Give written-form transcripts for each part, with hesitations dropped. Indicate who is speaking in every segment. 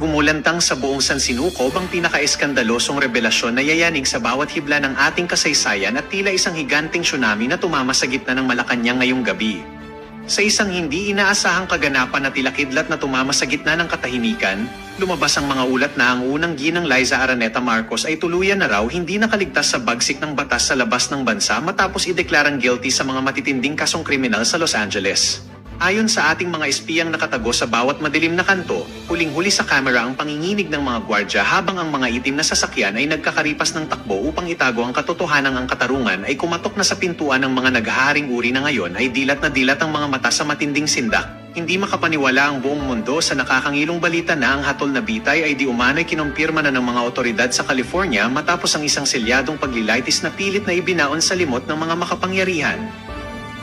Speaker 1: Gumulantang sa buong sansinukob ang pinaka-eskandalosong revelasyon na yayanig sa bawat hibla ng ating kasaysayan at tila isang higanting tsunami na tumama sa gitna ng Malacanang ngayong gabi. Sa isang hindi inaasahang kaganapan na tila kidlat na tumama sa gitna ng katahimikan, lumabas ang mga ulat na ang unang ginang Liza Araneta Marcos ay tuluyan na raw hindi nakaligtas sa bagsik ng batas sa labas ng bansa matapos ideklarang guilty sa mga matitinding kasong kriminal sa Los Angeles. Ayon sa ating mga espiyang nakatago sa bawat madilim na kanto, huling-huli sa kamera ang panginginig ng mga gwardya habang ang mga itim na sasakyan ay nagkakaripas ng takbo upang itago ang katotohanan. Ang katarungan ay kumatok na sa pintuan ng mga naghaharing uri na ngayon ay dilat na dilat ang mga mata sa matinding sindak. Hindi makapaniwala ang buong mundo sa nakakangilong balita na ang hatol na bitay ay di umano'y kinumpirma na ng mga otoridad sa California matapos ang isang selyadong paglilaitis na pilit na ibinaon sa limot ng mga makapangyarihan.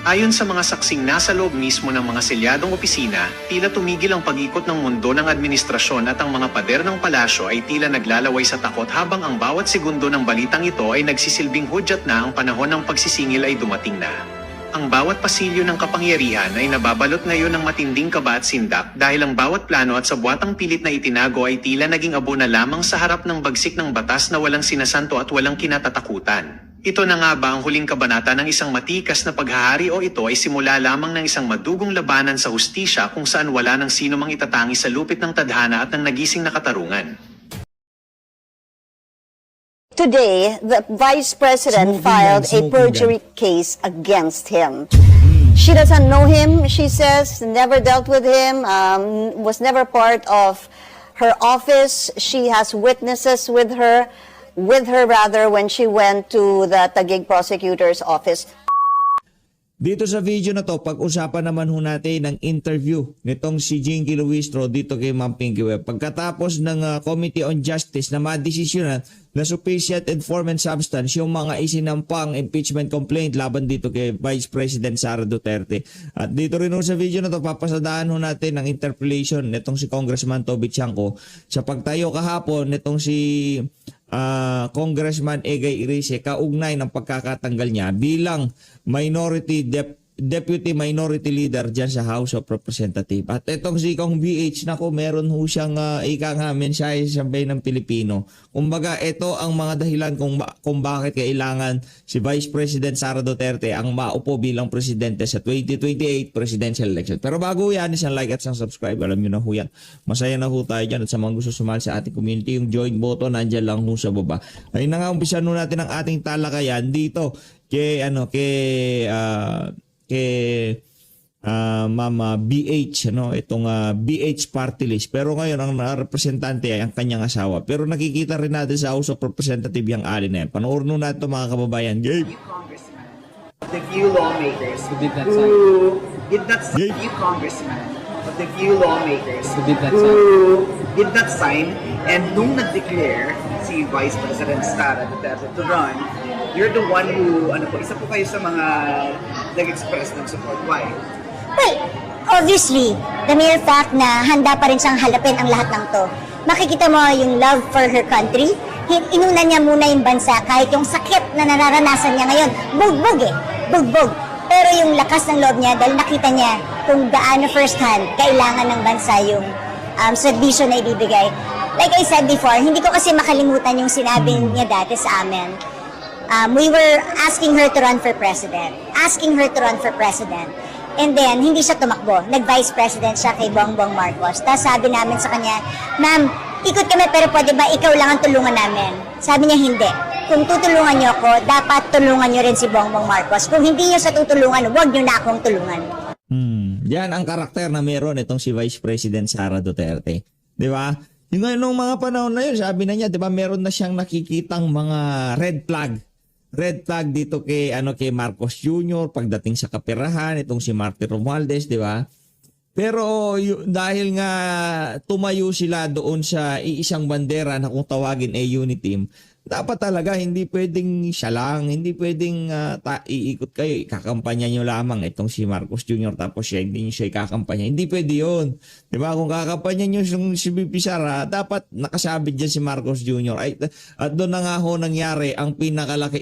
Speaker 1: Ayon sa mga saksing nasa loob mismo ng mga selyadong opisina, tila tumigil ang pag-ikot ng mundo ng administrasyon at ang mga pader ng palasyo ay tila naglalaway sa takot habang ang bawat segundo ng balitang ito ay nagsisilbing hudyat na ang panahon ng pagsisingil ay dumating na. Ang bawat pasilyo ng kapangyarihan ay nababalot ngayon ng matinding kaba at sindak dahil ang bawat plano at sabwatang pilit na itinago ay tila naging abo na lamang sa harap ng bagsik ng batas na walang sinasanto at walang kinatatakutan. Ito na nga ba ang huling kabanata ng isang matikas na paghahari o ito ay simula lamang ng isang madugong labanan sa hustisya kung saan wala ng sino mang itatangi sa lupit ng tadhana at ng nagising na katarungan?
Speaker 2: Today, the Vice President filed a perjury case against him. She doesn't know him, she says, never dealt with him, was never part of her office. She has witnesses with her when she went to the Taguig prosecutor's office.
Speaker 3: Dito sa video na to, pag-usapan naman ho natin ng interview nitong si Jinky Luistro dito kay Ma'am Pinky Webb. Pagkatapos ng Committee on Justice na madesisyonan na sufficient and form and substance yung mga isinampang impeachment complaint laban dito kay Vice President Sara Duterte. At dito rin ho sa video na to, papasadaan ho natin ang interpellation nitong si Congressman Toby Chanco sa pagtayo kahapon nitong si Congressman Egay Irice kaugnay ng pagkakatanggal niya bilang Deputy Minority Leader dyan sa House of Representatives. At itong si Kong BH, nako, meron ho siyang mensahe sa bayan ng Pilipino. Kumbaga, ito ang mga dahilan kung bakit kailangan si Vice President Sara Duterte ang maupo bilang presidente sa 2028 presidential election. Pero bago yan, isang like at isang subscribe. Alam nyo na ho yan. Masaya na ho tayo dyan. At sa mga gusto sumali sa ating community, yung join button, nandyan lang ho sa baba. Ayun na nga, umpisa nun natin ang ating talakayan dito kay Mama BH, itong BH party list. Pero ngayon ang representante ay ang kanyang asawa. Pero nakikita rin natin sa House of Representatives yung alin na yan. Panoorin natin ito mga kababayan. Gabe!
Speaker 4: The few lawmakers who did not sign, few congressmen of the few lawmakers who did not sign, and nung nag-declare si Vice President Sara Duterte to run, you're the one who, isa po kayo sa mga nag-express ng support. Why?
Speaker 5: Well, obviously, the mere fact na handa pa rin siyang halapin ang lahat ng to. Makikita mo yung love for her country. Inuna niya muna yung bansa kahit yung sakit na nararanasan niya ngayon. Bugbog. Pero yung lakas ng loob niya dahil nakita niya kung gaano first hand kailangan ng bansa yung serbisyo na ibibigay. Like I said before, hindi ko kasi makalimutan yung sinabi niya dati sa amin. We were asking her to run for president. And then, hindi siya tumakbo. Nag-vice president siya kay Bongbong Marcos. Tapos sabi namin sa kanya, Ma'am, ikot kami pero pwede ba ikaw lang ang tulungan namin? Sabi niya, hindi. Kung tutulungan niyo ako, dapat tulungan niyo rin si Bongbong Marcos. Kung hindi niyo sa tutulungan, huwag niyo na akong tulungan.
Speaker 3: Yan ang karakter na meron itong si Vice President Sara Duterte. Di ba? Yung nung mga panahon na yun, sabi na niya, di ba, meron na siyang nakikitang mga red flag dito kay Marcos Jr. pagdating sa kaperahan, itong si Martin Romualdez, di ba? Pero dahil nga tumayo sila doon sa iisang bandera na kung tawagin ay unity team, dapat talaga hindi pwedeng siya lang, hindi pwedeng iikot kayo, ikakampanya nyo lamang itong si Marcos Jr. tapos siya, hindi nyo siya ikakampanya. Hindi pwede yun. Diba? Kung kakampanya nyo si BP Sara, dapat nakasabit dyan si Marcos Jr. At doon na nga ho nangyari ang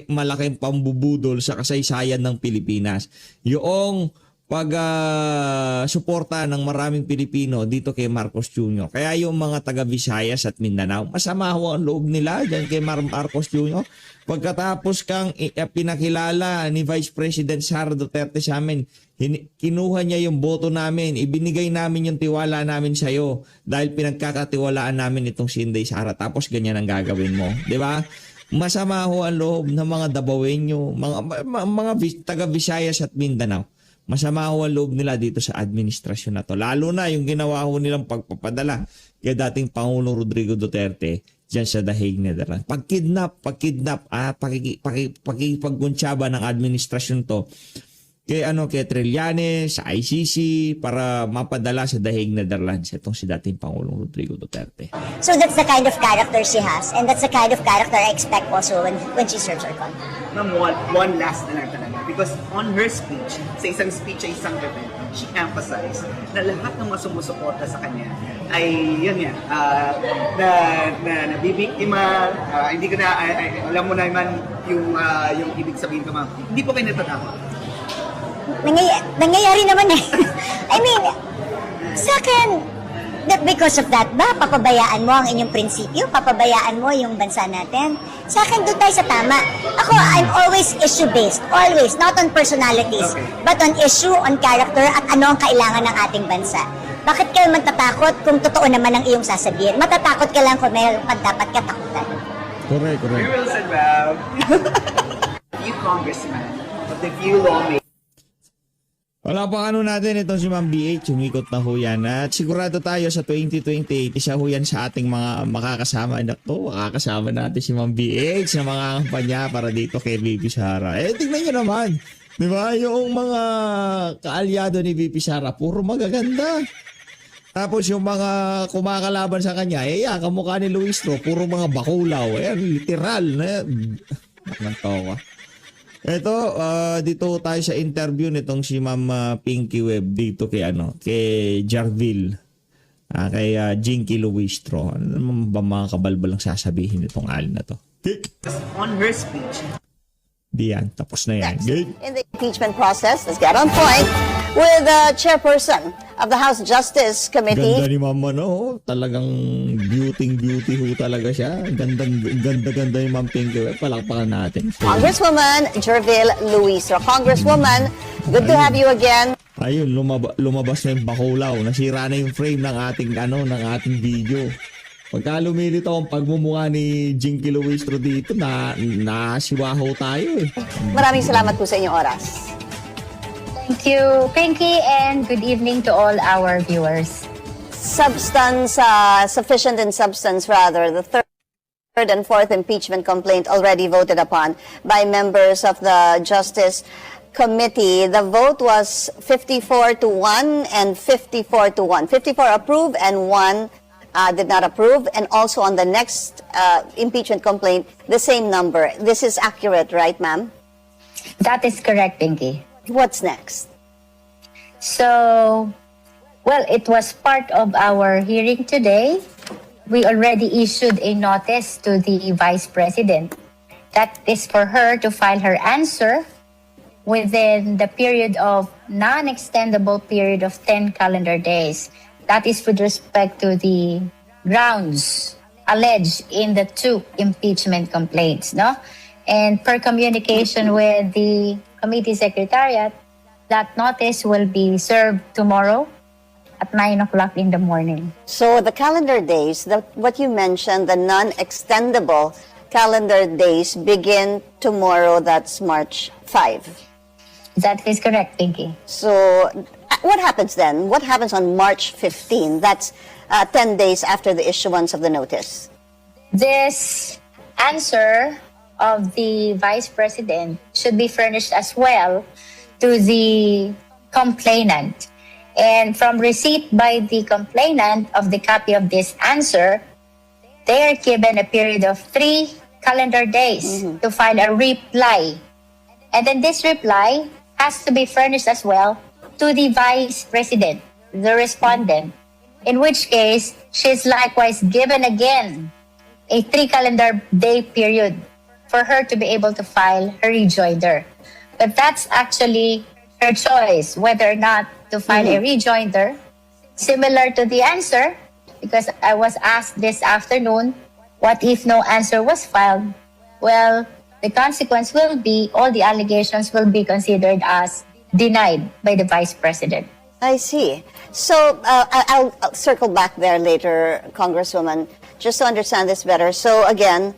Speaker 3: malaking pambubudol sa kasaysayan ng Pilipinas. Yung suporta ng maraming Pilipino dito kay Marcos Jr. Kaya yung mga taga Visayas at Mindanao, masama ho ang loob nila dyan kay Marcos Jr. Pagkatapos kang pinakilala ni Vice President Sara Duterte sa amin, kinuha niya yung boto namin, ibinigay namin yung tiwala namin sa iyo dahil pinagkakatiwalaan namin itong si Inday Sara, tapos ganyan ang gagawin mo, di ba? Masama ho ang loob ng mga Dabawenyo, mga taga Visayas at Mindanao. Masama ho ang loob nila dito sa administrasyon na to. Lalo na yung ginawa ho nilang pagpapadala kay dating Pangulong Rodrigo Duterte dyan sa The Hague, Netherlands. Pakikipagkuntsaba ng administrasyon to kay Trillanes, sa ICC para mapadala sa The Hague, Netherlands itong si dating Pangulong Rodrigo Duterte.
Speaker 5: So that's the kind of character she has, and that's the kind of character I expect also when she serves our country.
Speaker 4: Ma'am, one last na lang talaga. Because on her speech, sa isang speech sa isang event, she emphasized na lahat ng mga sumusuporta sa kanya ay, yun yan, na nabibiktima, hindi ko na, alam mo naman yung ibig sabihin ko, ma'am. Hindi po kayo natatakot.
Speaker 5: Nangyayari naman eh. I mean, sa akin, that because of that ba, papabayaan mo ang inyong prinsipyo? Papabayaan mo yung bansa natin? Sa akin, doon tayo sa tama. Ako, I'm always issue-based. Always. Not on personalities, but on issue, on character, at ano ang kailangan ng ating bansa. Bakit kayo magtatakot kung totoo naman ang iyong sasabihin? Matatakot ka lang kung mayroon pang dapat katakutan.
Speaker 3: Correct.
Speaker 4: Very well said, ma'am. Few congressmen, but the few lawmakers.
Speaker 3: Wala pang natin itong si Ma'am BH, umikot na ho yan. At sigurado tayo sa 2028, isa ho yan sa ating mga makakasama. Makakasama natin si Ma'am BH na mga kampanya para dito kay VP Sara. Tingnan nyo naman, di ba? Yung mga kaalyado ni VP Sara, puro magaganda. Tapos yung mga kumakalaban sa kanya, kamukha ni Luis Ro, puro mga bakulaw. Literal na nagtawa. Ito, dito tayo sa interview nitong si Ma'am Pinky Webb dito kay Jarville, kay Jinky Luistro. Ano naman ba mga kabalbalang sasabihin nitong alin na to?
Speaker 4: On her speech,
Speaker 3: Diyan, tapos na yan. Good.
Speaker 2: In the impeachment process, let's get on point with the chairperson of the House Justice Committee.
Speaker 3: Ganda ni Ma'am talagang beauty ho talaga siya. Ganda ni Ma'am Pinky Webb. Palakpakan natin.
Speaker 2: Congresswoman Jerville Luis. So, Congresswoman, good to have you again.
Speaker 3: Ayun, lumabas na yung bakulaw. Nasira na yung frame ng ating video. Pagka lumilito ang pagmumukha ni Jinky Luistro dito, nasiwaho tayo eh.
Speaker 2: Maraming salamat po sa inyong oras.
Speaker 6: Thank you, Pinky, and good evening to all our viewers.
Speaker 2: Sufficient in substance rather, the third and fourth impeachment complaint already voted upon by members of the Justice Committee. The vote was 54-1 and 54-1. 54 approved and 1 did not approve. And also on the next impeachment complaint, the same number. This is accurate, right, ma'am?
Speaker 6: That is correct, Pinky.
Speaker 2: What's next?
Speaker 6: So, well, it was part of our hearing today. We already issued a notice to the Vice President. That is for her to file her answer within the period of non-extendable period of 10 calendar days. That is with respect to the grounds alleged in the two impeachment complaints, no? And per communication with the committee secretariat, that notice will be served tomorrow at 9 o'clock in the morning.
Speaker 2: So the calendar days, what you mentioned, the non-extendable calendar days begin tomorrow, that's March 5.
Speaker 6: That is correct, Pinky.
Speaker 2: So what happens then? What happens on March 15? That's 10 days after the issuance of the notice.
Speaker 6: This answer of the Vice President should be furnished as well to the complainant. And from receipt by the complainant of the copy of this answer, they are given a period of 3 calendar days to file a reply. And then this reply has to be furnished as well to the Vice President, the respondent, in which case she's likewise given again a 3 calendar day period for her to be able to file her rejoinder. But that's actually her choice whether or not to file a rejoinder, similar to the answer, because I was asked this afternoon, what if no answer was filed? Well, the consequence will be all the allegations will be considered as denied by the Vice President.
Speaker 2: I see. So I'll circle back there later, Congresswoman, just to understand this better. So again,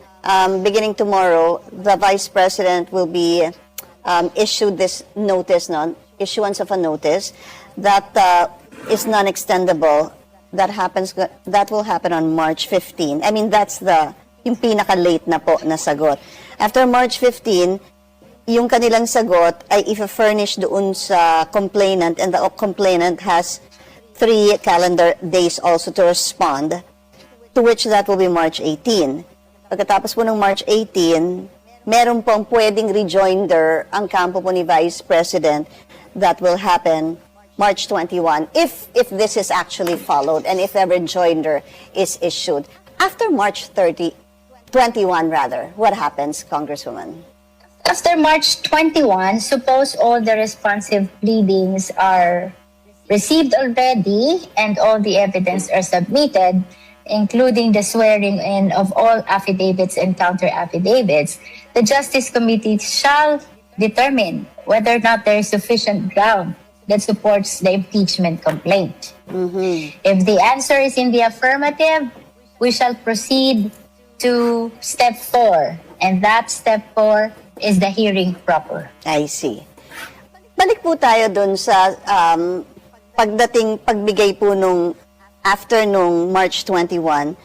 Speaker 2: beginning tomorrow, the Vice President will be issued this notice, issuance of a notice that is non-extendable. That will happen on March 15. I mean, that's yung pinaka-late na po na sagot. After March 15, yung kanilang sagot ay i-furnish doon sa complainant, and the complainant has 3 calendar days also to respond, to which that will be March 18. Pagkatapos po ng March 18, meron pong pwedeng rejoinder ang kampo po ni Vice President that will happen March 21, if this is actually followed and if a rejoinder is issued. After March 21 rather, what happens, Congresswoman?
Speaker 6: After March 21, suppose all the responsive pleadings are received already and all the evidence are submitted, including the swearing in of all affidavits and counter affidavits, the Justice Committee shall determine whether or not there is sufficient ground that supports the impeachment complaint. If the answer is in the affirmative, we shall proceed to step 4, and that step 4 is the hearing proper.
Speaker 2: I see. Balik po tayo dun sa pagbigay po nung after nung March 21,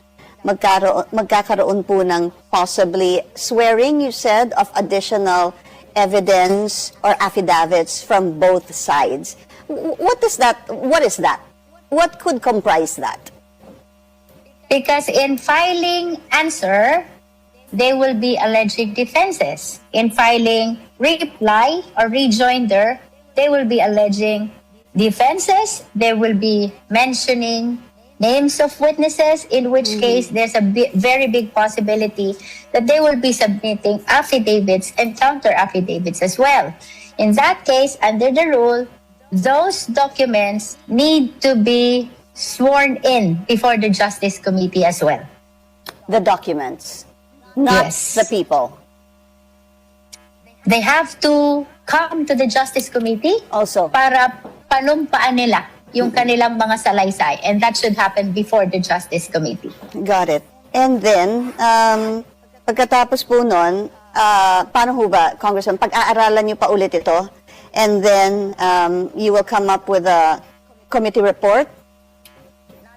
Speaker 2: magkakaroon po ng possibly swearing, you said, of additional evidence or affidavits from both sides. What is that? What could comprise that?
Speaker 6: Because in filing answer, they will be alleging defenses. In filing reply or rejoinder, they will be alleging defenses. They will be mentioning names of witnesses, in which case there's a very big possibility that they will be submitting affidavits and counter affidavits as well. In that case, under the rule, those documents need to be sworn in before the Justice Committee as well.
Speaker 2: The documents, not
Speaker 6: Yes.
Speaker 2: the people.
Speaker 6: They have to come to the Justice Committee
Speaker 2: Also,
Speaker 6: para panumpaan nila yung kanilang mga salaysay, and that should happen before the Justice Committee.
Speaker 2: got it. And then, pagkatapos po nun, paano ho ba, Congressman, pag-aaralan niyo pa ulit ito, and then you will come up with a committee report?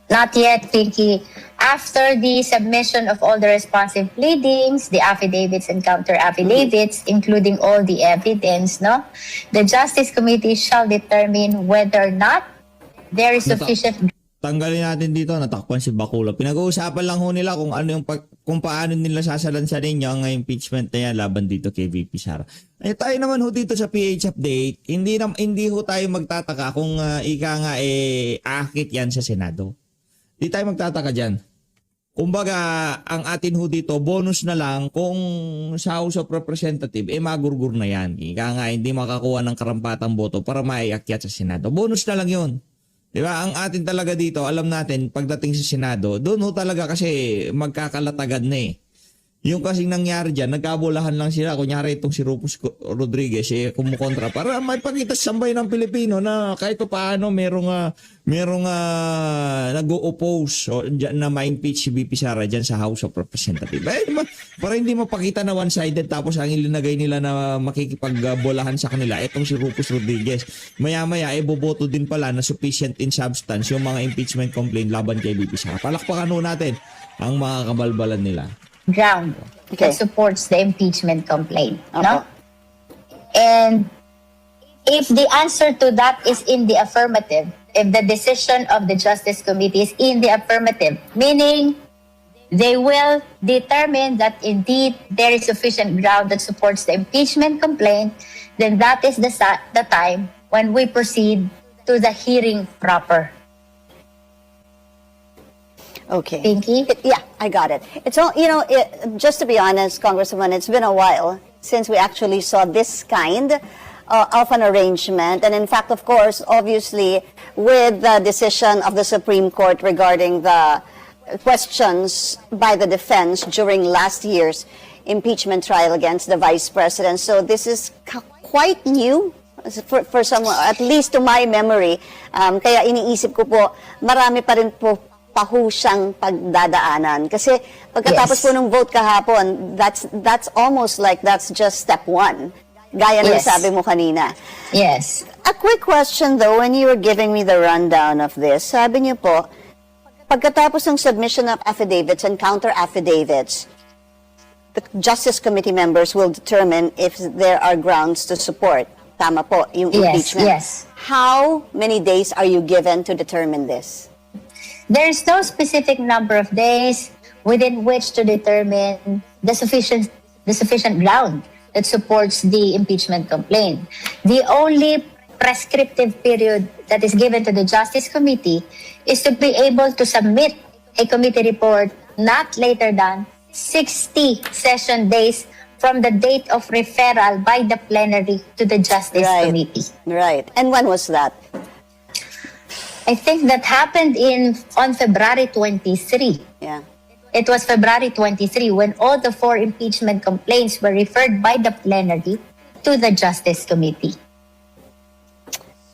Speaker 6: Not yet, Pinky. After the submission of all the responsive pleadings, the affidavits and counter affidavits, including all the evidence, the Justice Committee shall determine whether or not there is sufficient.
Speaker 3: Tanggalin natin dito, natakpan si Bakula. Pinag-uusapan lang ho nila kung ano kung paano nila sasalansanin yung impeachment na yan laban dito kay VP Sara. Eh tayo naman ho dito sa PH update, hindi ho tayo magtataka kung ika nga akit yan sa Senado. Hindi tayo magtataka diyan. Kumbaga, ang atin ho dito, bonus na lang kung sa House of Representative, magurgur na yan. Ika nga, hindi makakuha ng karampatang boto para maiakyat sa Senado. Bonus na lang yun. Diba? Ang atin talaga dito, alam natin, pagdating sa Senado, doon ho talaga kasi magkakalatagad na eh. Yung kasing nangyari dyan, nagkabulahan lang sila. Kunyari itong si Rufus Rodriguez, kumukontra para may pakita sa sambay ng Pilipino na kahit paano merong nag-o-oppose na ma-impeach si VP Sara dyan sa House of Representatives. Para hindi mapakita na one-sided tapos ang ilinagay nila na makikipagbolahan sa kanila, itong si Rufus Rodriguez. Maya-maya, boboto din pala na sufficient in substance yung mga impeachment complaint laban kay VP Sara. Palakpakan ho natin ang mga kabalbalan nila.
Speaker 6: Ground
Speaker 2: Okay.
Speaker 6: that supports the impeachment complaint.
Speaker 2: Apo.
Speaker 6: And if the answer to that is in the affirmative, if the decision of the Justice Committee is in the affirmative, meaning they will determine that indeed there is sufficient ground that supports the impeachment complaint, then that is the time when we proceed to the hearing proper.
Speaker 2: Okay.
Speaker 6: Pinky?
Speaker 2: Yeah, I got it. It's all, just to be honest, Congresswoman, it's been a while since we actually saw this kind of an arrangement. And in fact, of course, obviously, with the decision of the Supreme Court regarding the questions by the defense during last year's impeachment trial against the Vice President. So this is quite new for someone, at least to my memory. Kaya iniisip ko po, marami pa rin po siyang pagdadaanan. Kasi pagkatapos po ng vote kahapon, that's almost like that's just step one. Gaya ng sabi mo kanina.
Speaker 6: Yes.
Speaker 2: A quick question though, when you were giving me the rundown of this, sabi niyo po, pagkatapos ng submission of affidavits and counter-affidavits, the Justice Committee members will determine if there are grounds to support. Tama po, yung impeachment.
Speaker 6: Yes.
Speaker 2: How many days are you given to determine this?
Speaker 6: There's no specific number of days within which to determine the sufficient ground that supports the impeachment complaint. The only prescriptive period that is given to the Justice Committee is to be able to submit a committee report not later than 60 session days from the date of referral by the plenary to the Justice Committee.
Speaker 2: Right. And when was that?
Speaker 6: I think that happened on February 23.
Speaker 2: Yeah.
Speaker 6: It was February 23 when all the 4 impeachment complaints were referred by the plenary to the Justice Committee.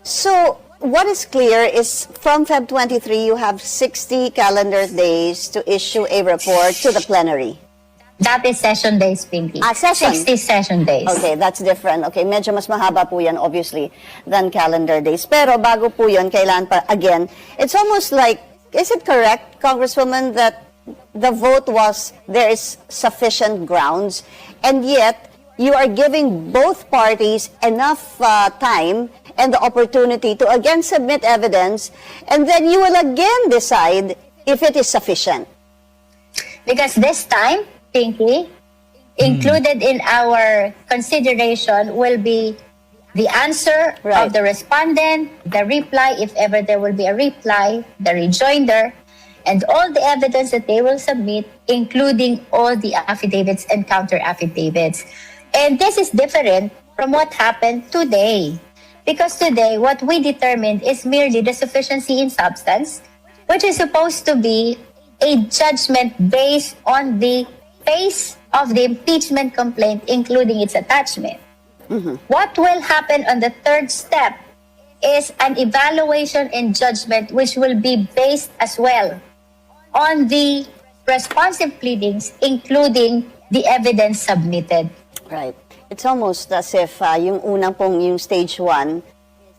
Speaker 2: So, what is clear is from Feb 23, you have 60 calendar days to issue a report to the plenary.
Speaker 6: That is session days, Pinky.
Speaker 2: Session?
Speaker 6: 60 session days.
Speaker 2: Okay, that's different. Okay, medyo mas mahaba po yan, obviously, than calendar days. Pero bago po yun, kailangan pa, again, it's almost like, is it correct, Congresswoman, that the vote was there is sufficient grounds, and yet you are giving both parties enough time and the opportunity to again submit evidence, and then you will again decide if it is sufficient?
Speaker 6: Because this time, Pinky, included in our consideration will be the answer of the respondent, the reply, if ever there will be a reply, the rejoinder, and all the evidence that they will submit, including all the affidavits and counter-affidavits. And this is different from what happened today. Because today, what we determined is merely the sufficiency in substance, which is supposed to be a judgment based on the face of the impeachment complaint, including its attachment. What will happen on the third step is an evaluation and judgment which will be based as well on the responsive pleadings, including the evidence submitted.
Speaker 2: Right. It's almost as if yung unang pong, yung stage 1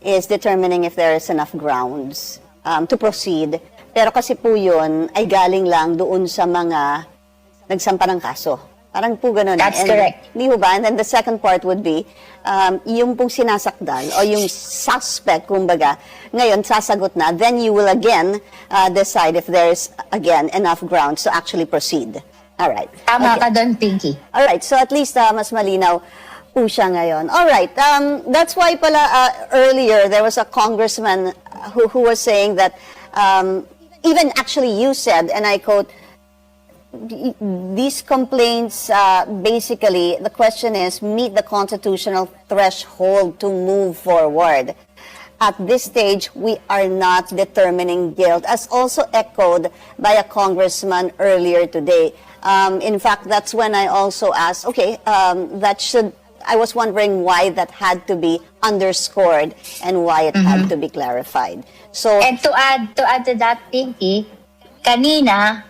Speaker 2: is determining if there is enough grounds to proceed. Pero kasi po yun ay galing lang doon sa mga nagsampa ng kaso. Parang po ganun.
Speaker 6: That's correct.
Speaker 2: Di ba? And then the second part would be, yung pong sinasakdal o yung suspect, kumbaga, ngayon sasagot na, then you will again decide if there is, again, enough grounds to actually proceed. All right.
Speaker 6: Tama ka doon, Pinky.
Speaker 2: All right. So at least mas malinaw po siya ngayon. All right. That's why pala earlier there was a congressman who was saying that even actually you said, and I quote, these complaints, basically, the question is, meet the constitutional threshold to move forward. At this stage, we are not determining guilt, as also echoed by a congressman earlier today. In fact, that's when I also asked, okay, I was wondering why that had to be underscored and why it had to be clarified. So,
Speaker 6: And to add to that, Pinky, kanina,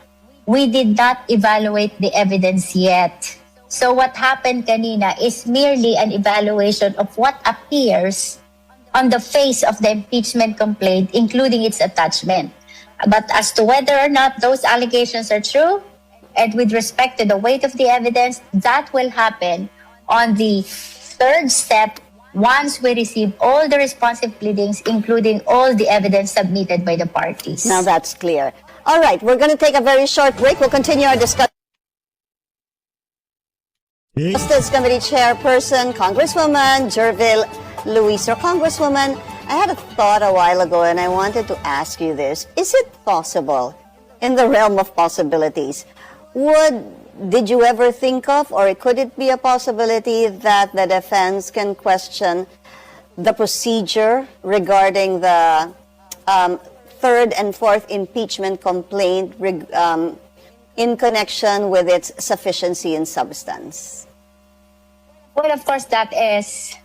Speaker 6: we did not evaluate the evidence yet. So what happened kanina is merely an evaluation of what appears on the face of the impeachment complaint, including its attachment. But as to whether or not those allegations are true, and with respect to the weight of the evidence, that will happen on the third step once we receive all the responsive pleadings, including all the evidence submitted by the parties.
Speaker 2: now that's clear. All right, we're going to take a very short break. We'll continue our discussion. Justice Committee Chairperson, Congresswoman Jervil Luis. Or Congresswoman, I had a thought a while ago and I wanted to ask you this. Is it possible, in the realm of possibilities, did you ever think of, or could it be a possibility that the defense can question the procedure regarding the third and fourth impeachment complaint in connection with its sufficiency and substance?
Speaker 6: Well, of course, that is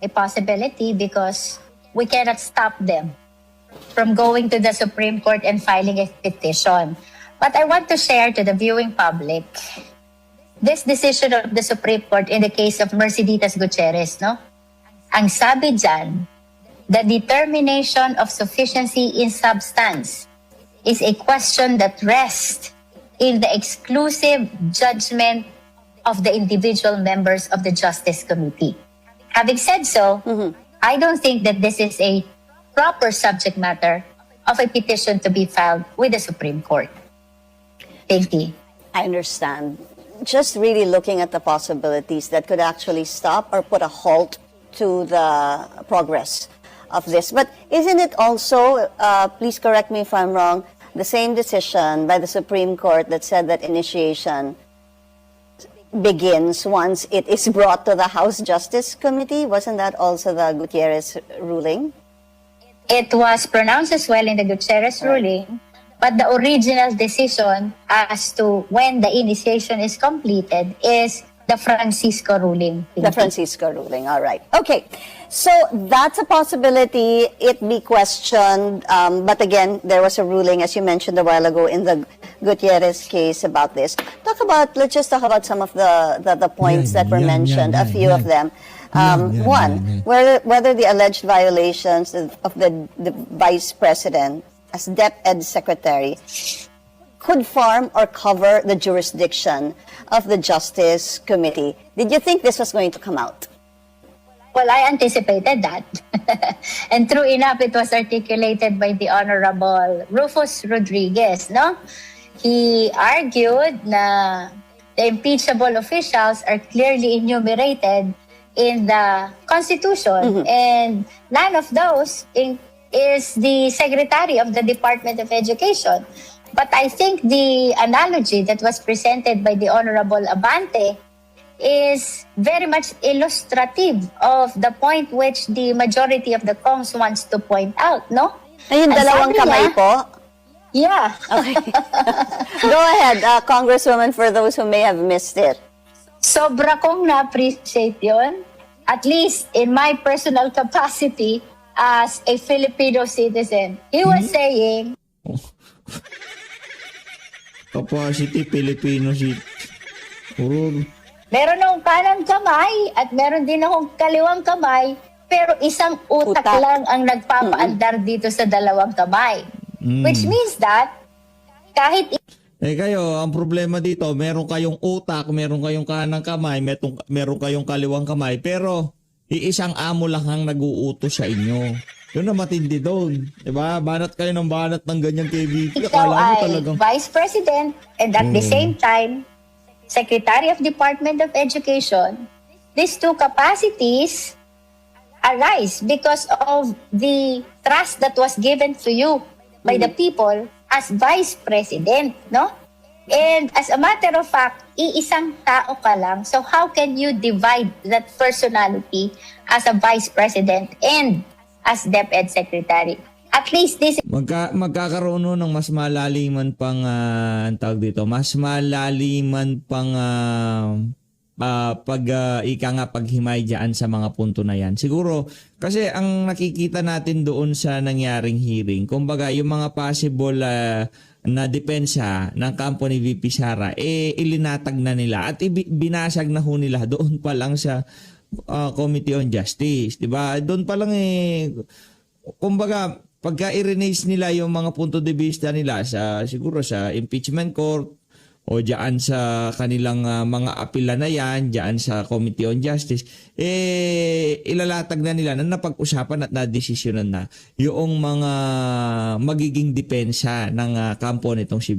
Speaker 6: a possibility because we cannot stop them from going to the Supreme Court and filing a petition. But I want to share to the viewing public this decision of the Supreme Court in the case of Merceditas Gutierrez, no? Ang sabi dyan, the determination of sufficiency in substance is a question that rests in the exclusive judgment of the individual members of the Justice Committee. Having said so, I don't think that this is a proper subject matter of a petition to be filed with the Supreme Court. Thank you.
Speaker 2: I understand. Just really looking at the possibilities that could actually stop or put a halt to the progress of this. But isn't it also, please correct me if I'm wrong, the same decision by the Supreme Court that said that initiation begins once it is brought to the House Justice Committee? Wasn't that also the Gutierrez ruling?
Speaker 6: It was pronounced as well in the Gutierrez ruling, but the original decision as to when the initiation is completed is the Francisco ruling.
Speaker 2: The Francisco ruling, all right. Okay, so that's a possibility. It be questioned, but again, there was a ruling, as you mentioned a while ago, in the Gutierrez case about this. Let's just talk about some of the points that were mentioned, a few of them. One, whether the alleged violations of the Vice President as DepEd Secretary could farm or cover the jurisdiction of the Justice Committee. Did you think this was going to come out?
Speaker 6: Well, I anticipated that. And true enough, it was articulated by the Honorable Rufus Rodriguez, no? He argued na the impeachable officials are clearly enumerated in the Constitution, and none of those is the Secretary of the Department of Education. But I think the analogy that was presented by the Honorable Abante is very much illustrative of the point which the majority of the Congs wants to point out, no?
Speaker 2: Ay, yung
Speaker 6: Ang
Speaker 2: dalawang
Speaker 6: sabi
Speaker 2: kamay
Speaker 6: niya-
Speaker 2: po?
Speaker 6: Yeah.
Speaker 2: Okay. Go ahead, Congresswoman, for those who may have missed it.
Speaker 6: Sobra kong na-appreciate yun. At least in my personal capacity as a Filipino citizen. He was saying,
Speaker 3: Capacity, Filipino si... Puro...
Speaker 6: meron akong kanang kamay at meron din akong kaliwang kamay, pero isang utak
Speaker 2: Utak.
Speaker 6: lang ang nagpapaandar dito sa dalawang kamay. Which means that kahit
Speaker 3: kayo, ang problema dito, meron kayong utak, meron kayong kanang kamay, meron kayong kaliwang kamay, pero iisang amo lang ang nag-uutos sa inyo. Yun na matindi doon. Diba? Banat kayo ng banat ng ganyang KVP.
Speaker 6: ikaw
Speaker 3: Akala mo
Speaker 6: ay
Speaker 3: talagang...
Speaker 6: Vice President and at the same time, Secretary of Department of Education, these two capacities arise because of the trust that was given to you by the people as Vice President, no? And as a matter of fact, iisang tao ka lang. So how can you divide that personality as a Vice President and as DepEd Secretary? At least this
Speaker 3: Magkakaroon nun ng mas malaliman pang ang tawag dito, mas malaliman pang paghimay diyan sa mga punto na yan. Siguro kasi ang nakikita natin doon sa nangyaring hearing, kumbaga yung mga possible na depensa ng kampo ni VP Sara ilinatag na nila at binasag na ho nila doon pa lang sa Committee on Justice, 'di ba? Doon pa lang kumbaga pagka i-release nila yung mga punto de vista nila siguro sa impeachment court o diyan sa kanilang mga apela na yan, diyan sa Committee on Justice, ilalatag na nila na napag-usapan at nadesisyonan na yung mga magiging depensa ng kampo nitong si